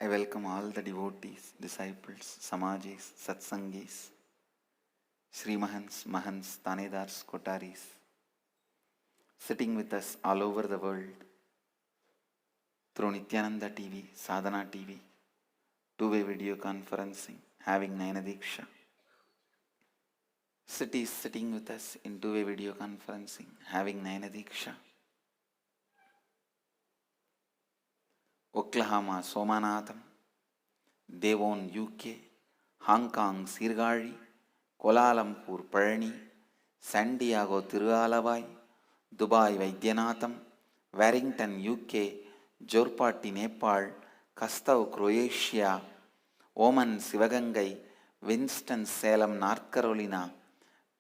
I welcome all the devotees, disciples, samajis, satsangis, Srimahans, Mahants, Tanedars, Kotaris, sitting with us all over the world through Nityananda TV, Sadhana TV, two-way video conferencing, having Nayana Diksha. Cities sitting with us in two-way video conferencing, having Nayana Diksha. Oklahoma, Somanatham, Devon, UK, Hong Kong, Sirgali, Kuala Lumpur, Palani, San Diego, Tirualavai, Dubai, Vaidyanatham, Warrington, UK, Jorpati, Nepal, Kastav, Croatia, Oman, Sivagangai, Winston-Salem, North Carolina,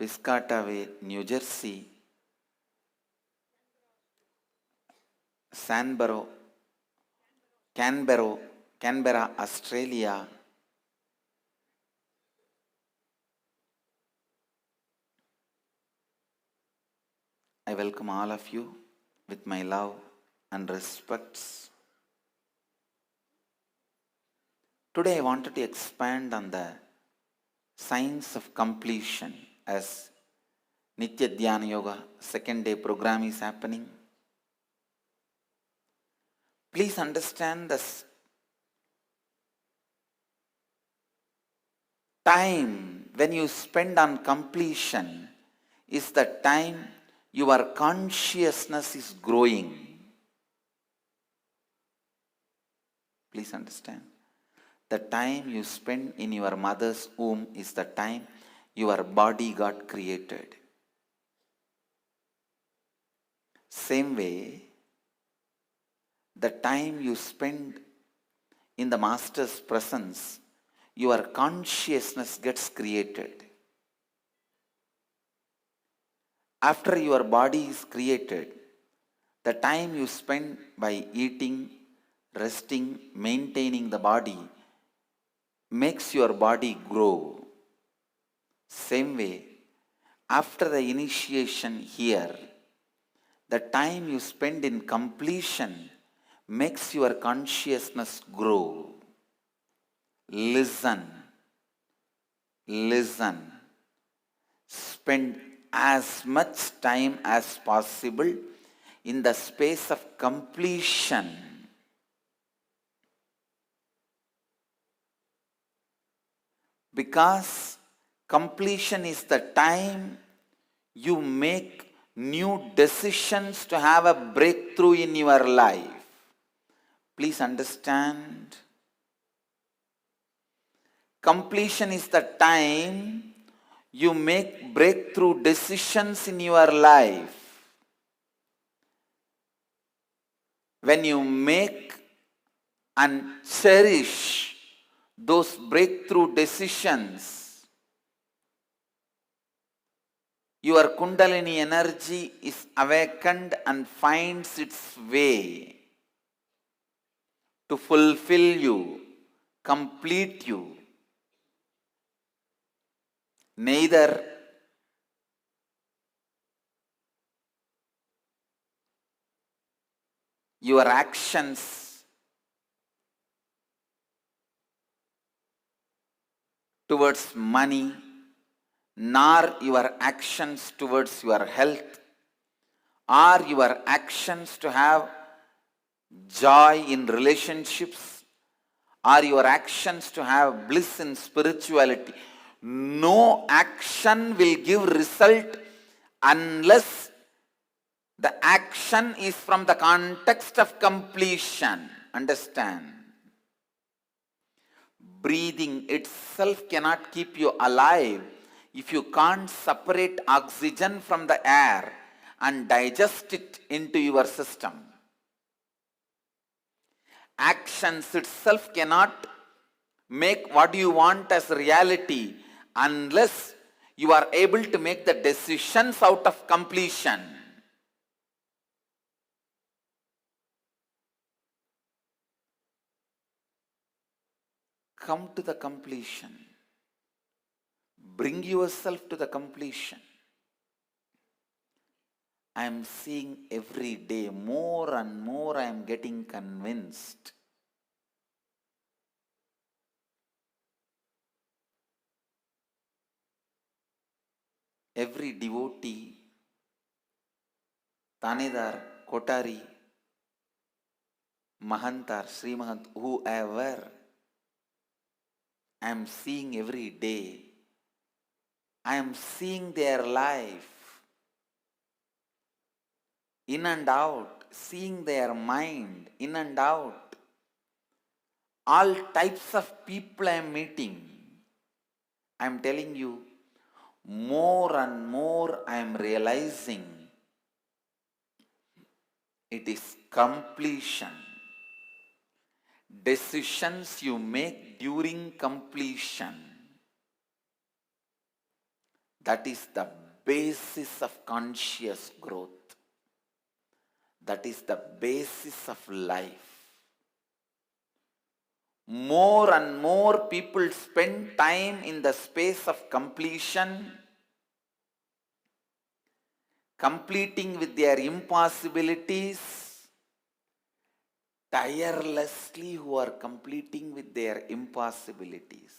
Piscataway, New Jersey, Canberra, Australia, I welcome all of you with my love and respects. Today I wanted to expand on the science of completion as Nitya Dhyana Yoga second day program is happening. Please understand this time when you spend on completion is the time your consciousness is growing. Please understand. The time you spend in your mother's womb is the time your body got created. Same way, the time you spend in the Master's presence, your consciousness gets created. After your body is created, the time you spend by eating, resting, maintaining the body makes your body grow. Same way, after the initiation here, the time you spend in completion makes your consciousness grow. Listen. Spend as much time as possible in the space of completion. Because completion is the time you make new decisions to have a breakthrough in your life. Please understand. Completion is the time you make breakthrough decisions in your life. When you make and cherish those breakthrough decisions, your Kundalini energy is awakened and finds its way to fulfill you, complete you. Neither your actions towards money, nor your actions towards your health, or your actions to have joy in relationships, or your actions to have bliss in spirituality. No action will give result unless the action is from the context of completion. Understand? Breathing itself cannot keep you alive if you can't separate oxygen from the air and digest it into your system. Actions itself cannot make what you want as reality unless you are able to make the decisions out of completion. Come to the completion. Bring yourself to the completion. I am seeing every day more and more I am getting convinced every devotee, Tanedar, Kotari, Mahantar, Sri Mahant, whoever I am seeing every day, I am seeing their life in and out, seeing their mind in and out. All types of people I am meeting. I am telling you, more and more I am realizing it is completion. Decisions you make during completion, that is the basis of conscious growth. That is the basis of life. More and more people spend time in the space of completion, completing with their impossibilities, tirelessly who are completing with their impossibilities,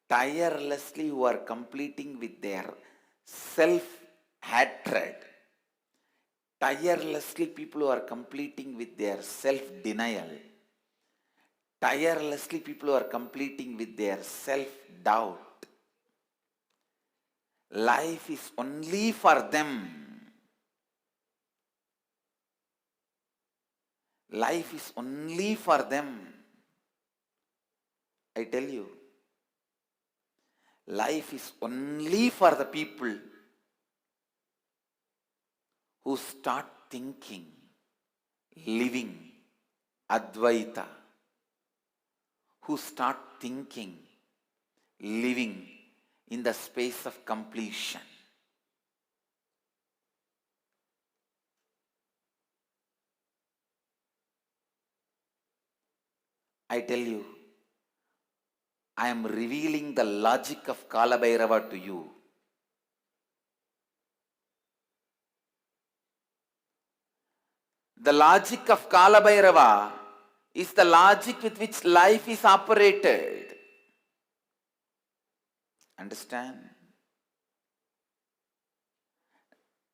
tirelessly who are completing with their self-hatred, tirelessly people who are completing with their self-denial, tirelessly people who are completing with their self-doubt. Life is only for them. Life is only for them. I tell you, life is only for the people who start thinking, living Advaita, who start thinking, living in the space of completion. I tell you, I am revealing the logic of Kalabhairava to you. The logic of Kalabhairava is the logic with which life is operated. Understand?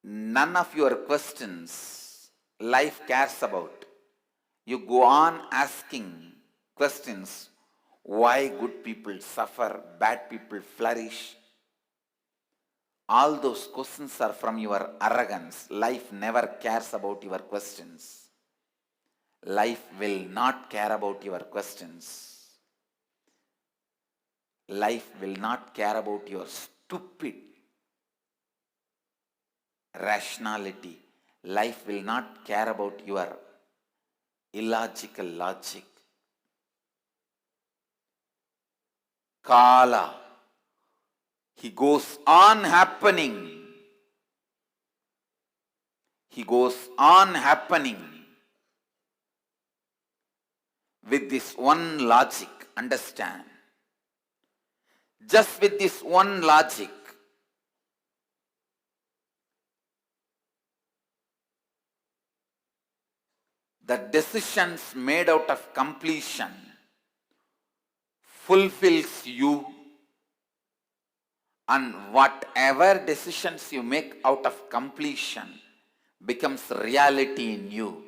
None of your questions life cares about. You go on asking questions. Why good people suffer, bad people flourish? All those questions are from your arrogance. Life never cares about your questions. Life will not care about your questions. Life will not care about your stupid rationality. Life will not care about your illogical logic. Kala, he goes on happening. He goes on happening with this one logic. Understand? Just with this one logic. The decisions made out of completion fulfills you, and whatever decisions you make out of completion becomes reality in you.